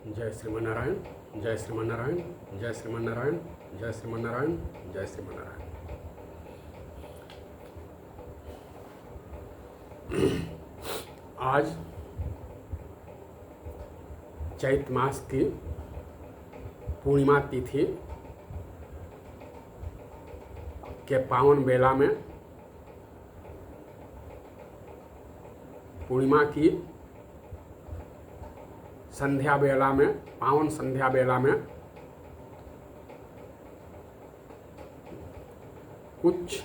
जय श्रीमन्नारायण, जय श्रीमन्नारायण, जय श्रीमन्नारायण, जय श्रीमन्नारायण, जय श्रीमन्नारायण। आज चैत मास की पूर्णिमा तिथि के पावन बेला में पूर्णिमा की संध्या बेला में, पावन संध्या बेला में कुछ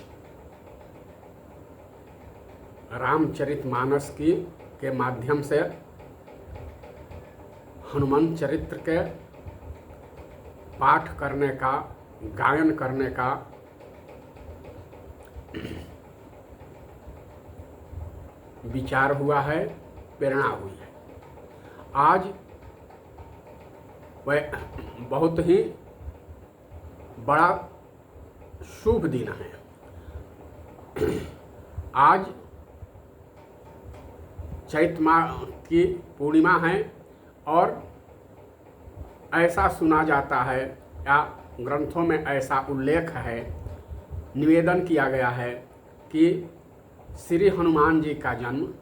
रामचरितमानस की के माध्यम से हनुमान चरित्र के पाठ करने का, गायन करने का विचार हुआ है, प्रेरणा हुई है। आज वह बहुत ही बड़ा शुभ दिन है। आज चैत माह की पूर्णिमा है और ऐसा सुना जाता है या ग्रंथों में ऐसा उल्लेख है, निवेदन किया गया है कि श्री हनुमान जी का जन्म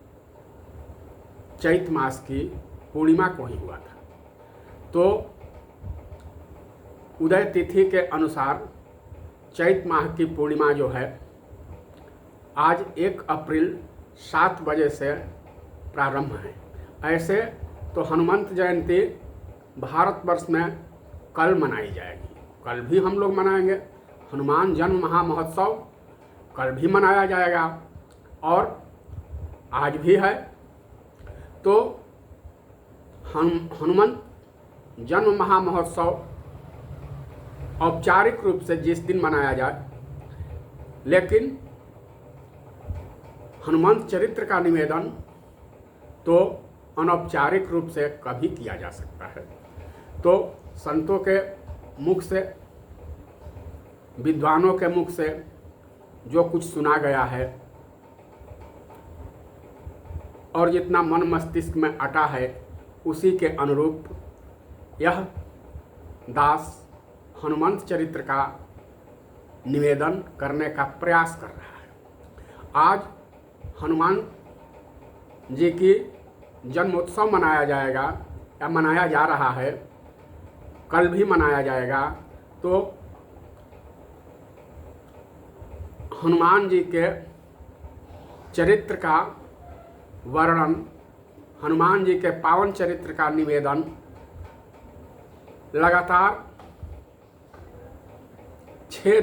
चैत मास की पूर्णिमा को ही हुआ था। तो उदय तिथि के अनुसार चैत माह की पूर्णिमा जो है आज 1 अप्रैल 7 बजे से प्रारंभ है। ऐसे तो हनुमंत जयंती भारतवर्ष में कल मनाई जाएगी, कल भी हम लोग मनाएंगे। हनुमान जन्म महामहोत्सव कल भी मनाया जाएगा और आज भी है। तो हनुमंत जन्म महामहोत्सव औपचारिक रूप से जिस दिन मनाया जाए, लेकिन हनुमंत चरित्र का निवेदन तो अनौपचारिक रूप से कभी किया जा सकता है। तो संतों के मुख से, विद्वानों के मुख से जो कुछ सुना गया है और जितना मन मस्तिष्क में अटा है, उसी के अनुरूप यह दास हनुमंत चरित्र का निवेदन करने का प्रयास कर रहा है। आज हनुमान जी की जन्मोत्सव मनाया जाएगा या मनाया जा रहा है, कल भी मनाया जाएगा। तो हनुमान जी के चरित्र का वर्णन, हनुमान जी के पावन चरित्र का निवेदन लगातार 6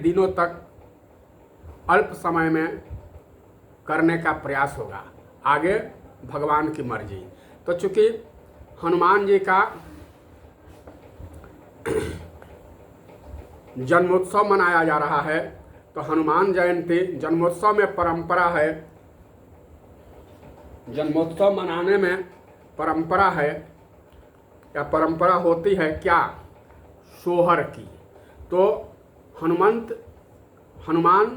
दिनों तक अल्प समय में करने का प्रयास होगा। आगे भगवान की मर्जी। तो चूंकि हनुमान जी का जन्मोत्सव मनाया जा रहा है, तो हनुमान जयंती जन्मोत्सव में परंपरा है, जन्मोत्सव मनाने में परंपरा है या परंपरा होती है क्या, सोहर की। तो हनुमान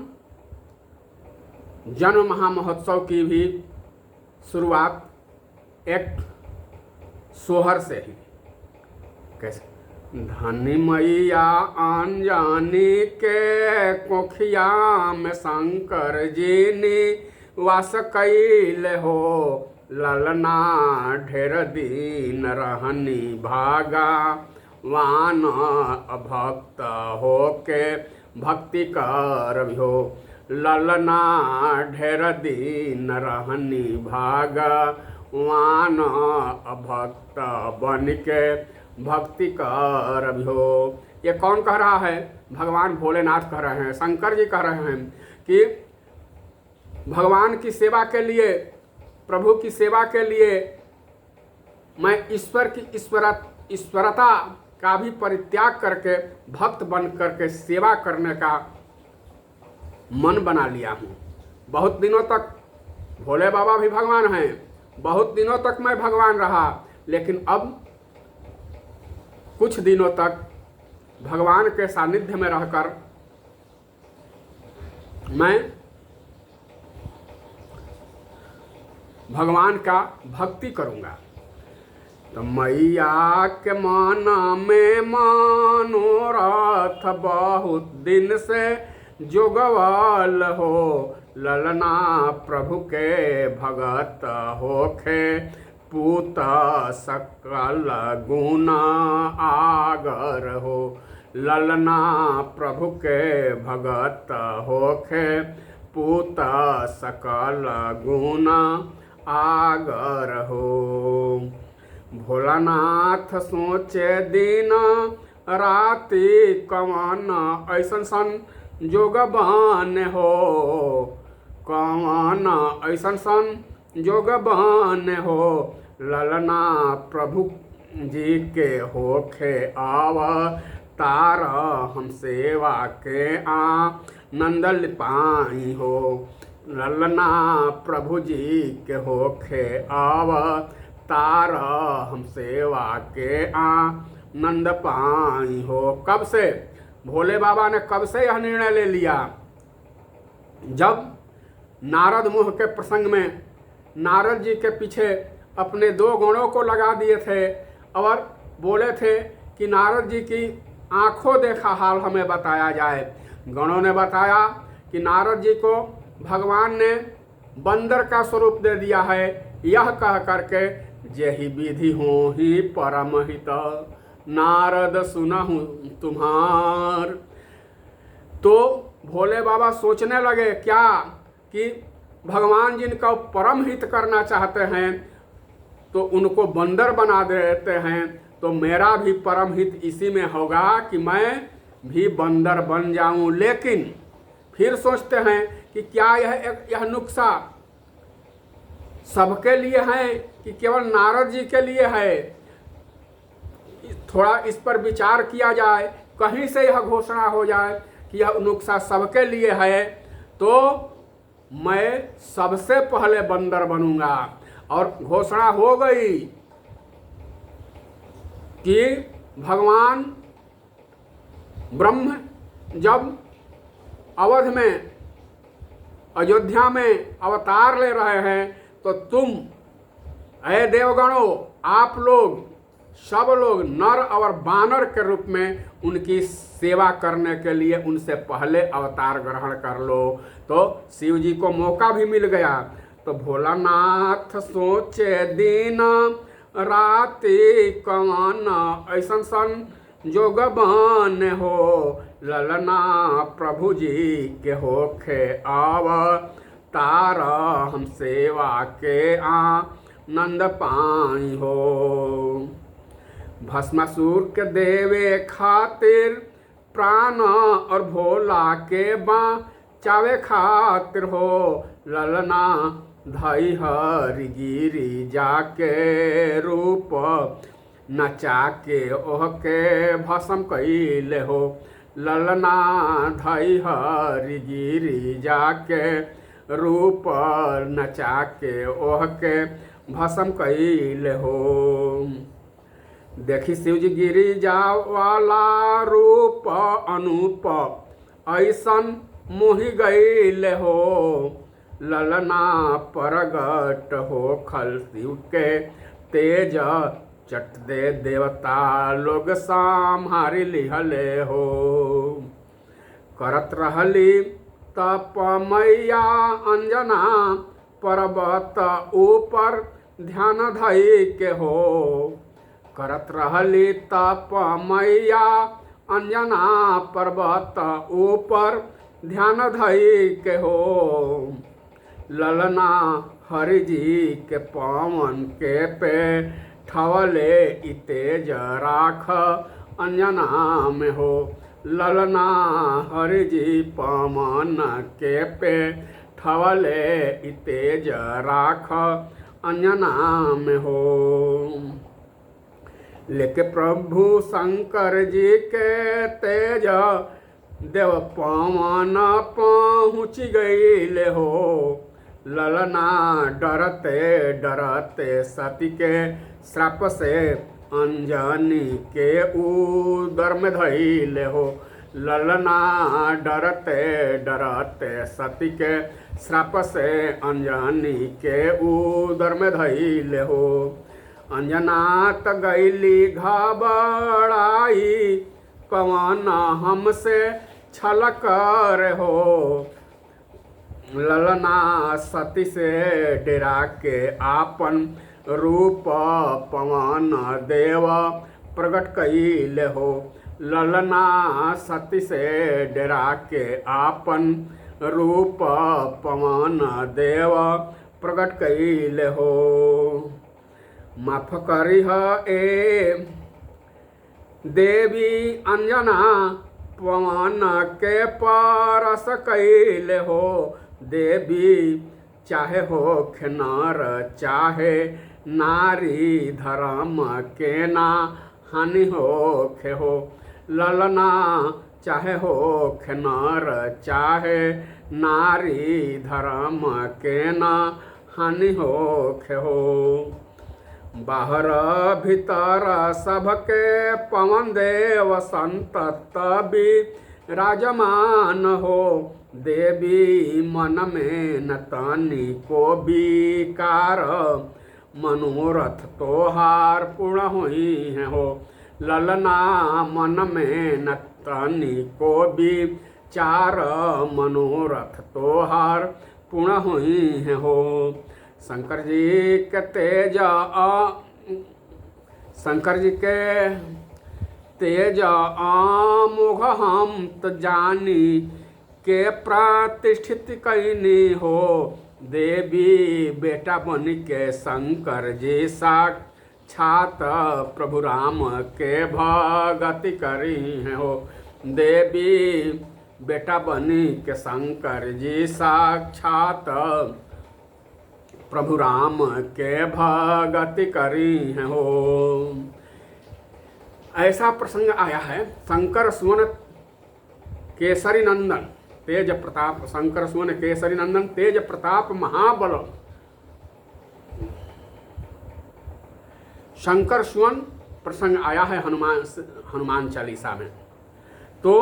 जन्म महामहोत्सव की भी शुरुआत एक सोहर से ही। कैसे? धनी मैया अनजानी के कोखिया में शंकर जी ने वास कैल हो, ललना ढेर दिन रहनी भागा, वान अभक्त हो के भक्ति कर हो, ललना ढेर दिन रहनी भागा, वान अभक्त बन के भक्ति कर हो। ये कौन कह रहा है? भगवान भोलेनाथ कह रहे हैं, शंकर जी कह रहे हैं कि भगवान की सेवा के लिए, प्रभु की सेवा के लिए मैं ईश्वर की ईश्वरता का भी परित्याग करके भक्त बन करके सेवा करने का मन बना लिया हूँ। बहुत दिनों तक भोले बाबा भी भगवान हैं, बहुत दिनों तक मैं भगवान रहा, लेकिन अब कुछ दिनों तक भगवान के सानिध्य में रहकर मैं भगवान का भक्ति करूँगा। तो मैया के माना में मनोरथ बहुत दिन से जोगवाल हो, ललना प्रभु के भगत होखे पूत सकल गुना आगर हो, ललना प्रभु के भगत होखे पूत सकल गुना आगर हो। भोलानाथ सोचे दिन राति कवन ऐसन सन जोगबान हो, कवन ऐसन सन जोगबान हो, ललना प्रभु जी के होखे अवतार हम सेवा के आनंद पाई हो, ललना प्रभु जी के होखे अवतार हम सेवा के आनंद पाई हो। कब से भोले बाबा ने कब से यह निर्णय ले लिया? जब नारद मुह के प्रसंग में नारद जी के पीछे अपने 2 गणों को लगा दिए थे और बोले थे कि नारद जी की आंखों देखा हाल हमें बताया जाए। गणों ने बताया कि नारद जी को भगवान ने बंदर का स्वरूप दे दिया है, यह कह करके जेहि विधि हो ही परम हित नारद सुनहु तुम्हार। तो भोले बाबा सोचने लगे क्या कि भगवान जिनका परम हित करना चाहते हैं तो उनको बंदर बना देते हैं, तो मेरा भी परम हित इसी में होगा कि मैं भी बंदर बन जाऊं। लेकिन फिर सोचते हैं कि क्या यह नुक्सा सबके लिए है कि केवल नारद जी के लिए है? थोड़ा इस पर विचार किया जाए, कहीं से यह घोषणा हो जाए कि यह नुक्सा सबके लिए है तो मैं सबसे पहले बंदर बनूंगा। और घोषणा हो गई कि भगवान ब्रह्म जब अवध में अयोध्या में अवतार ले रहे हैं तो तुम ऐ देवगणों, आप लोग सब लोग नर और बानर के रूप में उनकी सेवा करने के लिए उनसे पहले अवतार ग्रहण कर लो। तो शिव जी को मौका भी मिल गया। तो भोलानाथ सोचे दिन राति कवन ऐसन सन जोगबान हो, ललना प्रभु जी के होखे अवतार हम सेवा के आनंद पाई हो। भस्मासुर के देवे खातिर प्राण और भोला के बचावे खातिर हो, ललना धई हरि गिरी जाके रूप नचा के ओहके भस्म कइले हो, ललना धई हरि गिरी जाके रूप नचा के ओहके भस्म कइले हो। देखी शिव जी गिरी जा वाला रूप अनूप ऐसन मोहि गइले हो, ललना प्रगट हो खल शिव के तेज चट दे देवता लोग संहारी लिहले हो। करत रहली तप मैया अंजना पर्वत ऊपर ध्यान धई के हो, करत रहली तप मैया अंजना पर्वत ऊपर ध्यान धई के हो, ललना हरि जी के पवन के पे ठवले इतेज राख अंजना में हो, ललना हरि जी पवन के पे ठवले इतेज राख अंजना में हो। लेके प्रभु शंकर जी के तेज देव पवन पहुँच गईले हो, ललना डरते डरते सती के श्राप से अंजनी के उदर में धइले हो, ललना डरते डरते सती के श्राप से अंजनी के उदर में धइले हो। अंजनात गैली घबराई, कवन हमसे छल कर हो। ललना सती से डेरा के आपन रूप पवन देव प्रकट कइले हो। ललना सती से डेरा के आपन रूप पवन देव प्रकट कइले हो। माफ करिह ए देवी अंजना, पवन के परस कइले हो। देवी चाहे हो नर चाहे नारी, धर्म के ना हानि हो। ललना चाहे हो नर चाहे नारी, धर्म के ना हानि हो। बाहर भीतर सबके पवन देव संतति राजमान हो। देवी मन में न तनी को विकार, मनोरथ तोहार पूर्ण हुई है हो। ललना मन में न तनी को विचार, मनोरथ तोहार पूर्ण हुई है हो। शंकर जी के तेज आमुख हम तो जानी के प्रतिष्ठित कईनी हो। देवी बेटा बन के शंकर जी साक्षात प्रभु राम के भगति करी हो। देवी बेटा बनी के शंकर जी साक्षात प्रभु राम के भगति करी हो। ऐसा प्रसंग आया है। शंकर सुवन केसरी नंदन तेज प्रताप, शंकर सुवन केसरी नंदन तेज प्रताप महाबल। शंकर सुवन प्रसंग आया है हनुमान चालीसा में। तो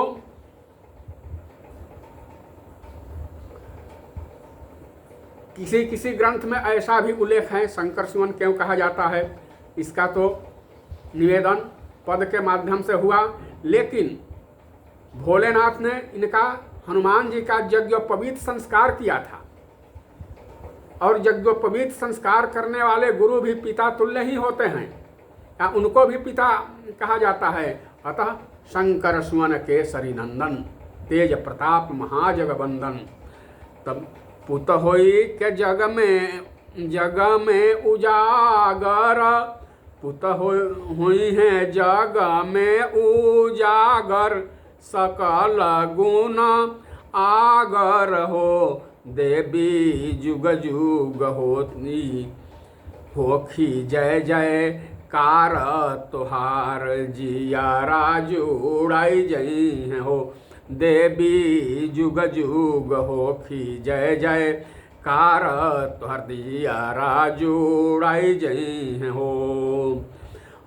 किसी किसी ग्रंथ में ऐसा भी उल्लेख है शंकर सुवन क्यों कहा जाता है, इसका तो निवेदन पद के माध्यम से हुआ। लेकिन भोलेनाथ ने इनका हनुमान जी का यज्ञोपवीत संस्कार किया था, और यज्ञोपवीत संस्कार करने वाले गुरु भी पिता तुल्य ही होते हैं, या उनको भी पिता कहा जाता है। अतः शंकर सुवन केसरी नंदन तेज प्रताप महाजगबंदन। तब पुत होई के जग में उजागर, पुत हुई है जग में उजागर, सकल गुण आगर हो। देवी जुग जुग होखी जय जय कार, तुहार जियारा जुड़ाई जई हो। देवी जुग जुग होखी जय जय कार, तुहार जियारा जुड़ाई जई हो।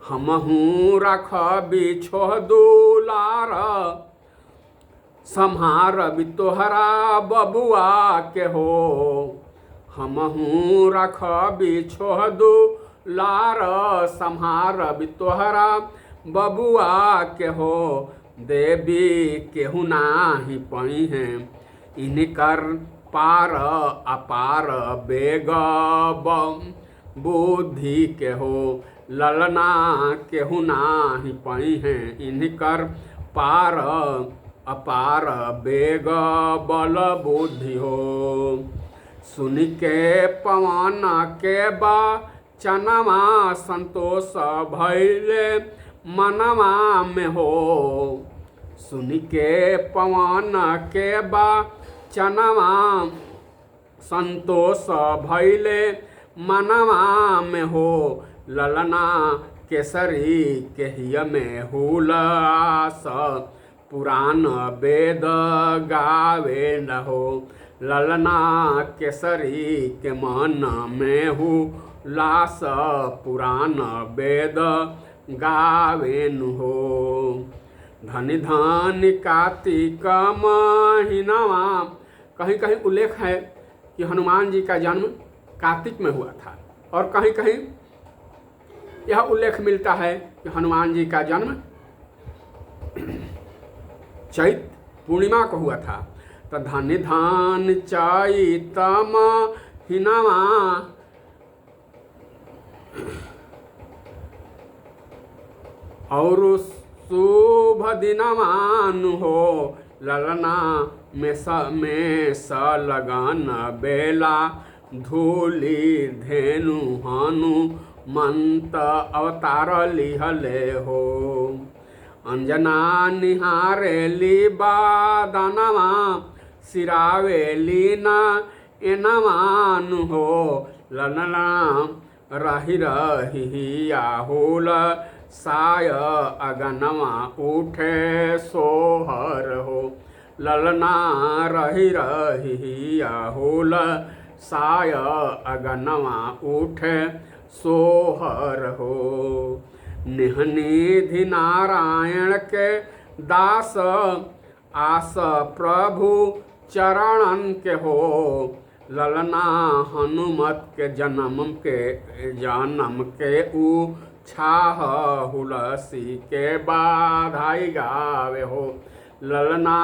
हमहू रख बिछो दुलार, सम्हार भी तोहरा बबुआ के हो। हमहू रख बिछो दुलार, सम्हार भी तोहरा बबुआ के हो। देवी केहू नाही पई हैं, इनकर पार अपार बेग बुद्धि के हो। ललना केहू नाही पई हैं, इनकर पार अपार बेग बल बुद्धि हो। सुन के पवन के बचनवा, संतोष भइले मनवा में हो। सुन के पवन के बचनवा, संतोष भइले मनवा में हो। ललना केसरी केहिय में हुलास, पुराण वेद गावे न हो। ललना केसरी के मन में हुलास, पुराण वेद गावे न हो। धनि धनि कार्तिक महीनवा, कहीं कहीं उल्लेख है कि हनुमान जी का जन्म कार्तिक में हुआ था, और कहीं कहीं यह उल्लेख मिलता है कि हनुमान जी का जन्म चैत पूर्णिमा को हुआ था। तो धन धान चैतम हिनवा और शुभ दिनवान हो ललना में स लगन बेला धूली धेनु हनु मंत अवतार लिहले हो। अंजना निहारेली बादनवा सिरावेली न एनवान हो ललना रही रही आहुल साय अगनवा उठे सोहर हो ललना रही रही आहुल साय अगनवा उठे सोहर हो। निहनिधि नारायण के दास आस प्रभु चरणन के हो ललना हनुमत के जन्म के ऊ छाह हुलसी के बाधाई गावे हो ललना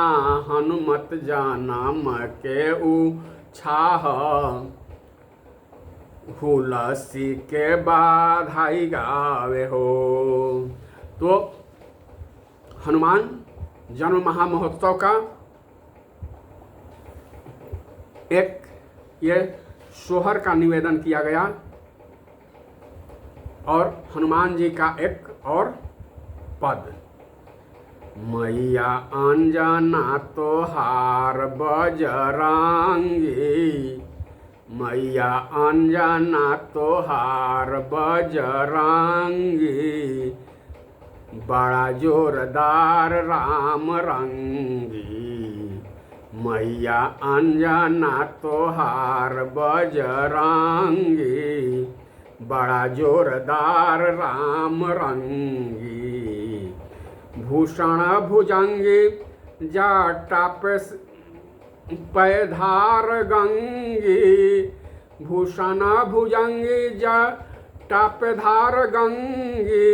हनुमत जन्म के ऊ छाह हुलसी के बाधाई गावे हो। तो हनुमान जन्म महामहोत्सव का एक ये सोहर का निवेदन किया गया और हनुमान जी का एक और पद मैया अंजना तोहार बजरंगी मैया अंजना तोहार बजरंगी बड़ा जोरदार राम रंगी मैया अंजना तोहार बजरंगी बड़ा जोरदार राम रंगी भूषण भुजंगी जटा पैधार गंगी भूषण भुजंगी जटा पैधार गंगी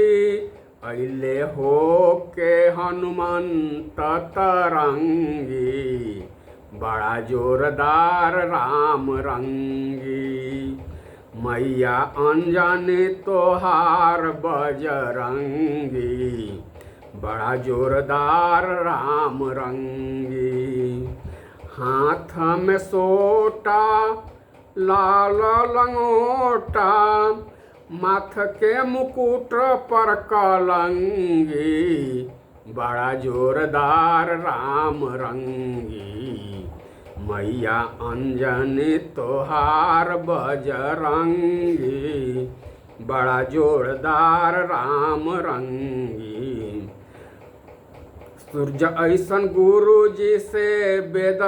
अइले हो के हनुमंत तरंगी बड़ा जोरदार राम रंगी मैया अंजनी तोहार बजरंगी बड़ा जोरदार राम रंगी हाथ में सोटा लाल लंगोटा माथ के मुकुट पर कलंगी बड़ा जोरदार राम रंगी मैया अंजनी तोहार बजरंगी बड़ा जोरदार राम रंगी सूर्य ऐसन गुरु जी से वेद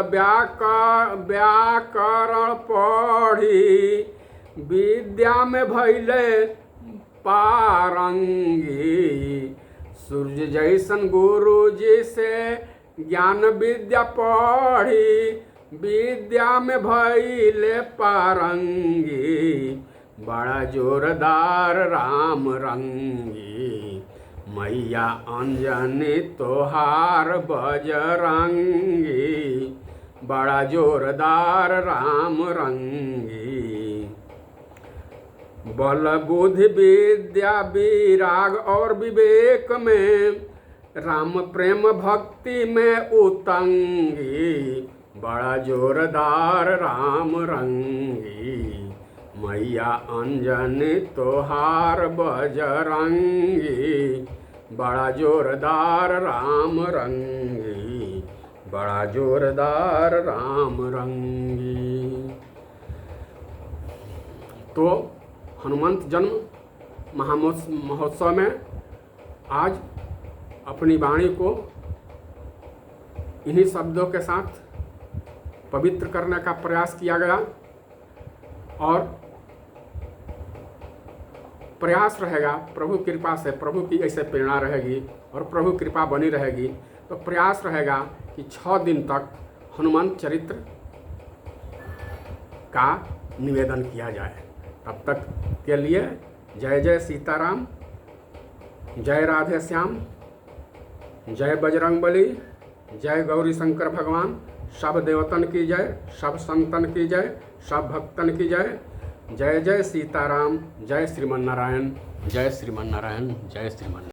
व्याकरण पढ़ी विद्या में भैले पारंगी सूर्य जैसन गुरु जी से ज्ञान विद्या पढ़ी विद्या में भैले पारंगी बड़ा जोरदार राम रंगी मैया अंजनी तोहार बजरंगी बड़ा जोरदार राम रंगी बल बुद्धि विद्या विराग और विवेक में राम प्रेम भक्ति में उतंगी बड़ा जोरदार राम रंगी मैया अंजनी तोहार बजरंगी बड़ा जोरदार राम रंगी बड़ा जोरदार राम रंगी। तो हनुमंत जन्म महोत्सव में आज अपनी वाणी को इन्हीं शब्दों के साथ पवित्र करने का प्रयास किया गया और प्रयास रहेगा प्रभु कृपा से, प्रभु की ऐसे प्रेरणा रहेगी और प्रभु कृपा बनी रहेगी तो प्रयास रहेगा कि 6 दिन तक हनुमान चरित्र का निवेदन किया जाए। तब तक के लिए जय जय सीताराम, जय राधे श्याम, जय बजरंग बली, जय गौरी शंकर भगवान। सब देवतन की जय, सब संतन की जय, सब भक्तन की जय। जय जय सीताराम, जय श्रीमन नारायण, जय श्रीमन नारायण, जय श्रीमन।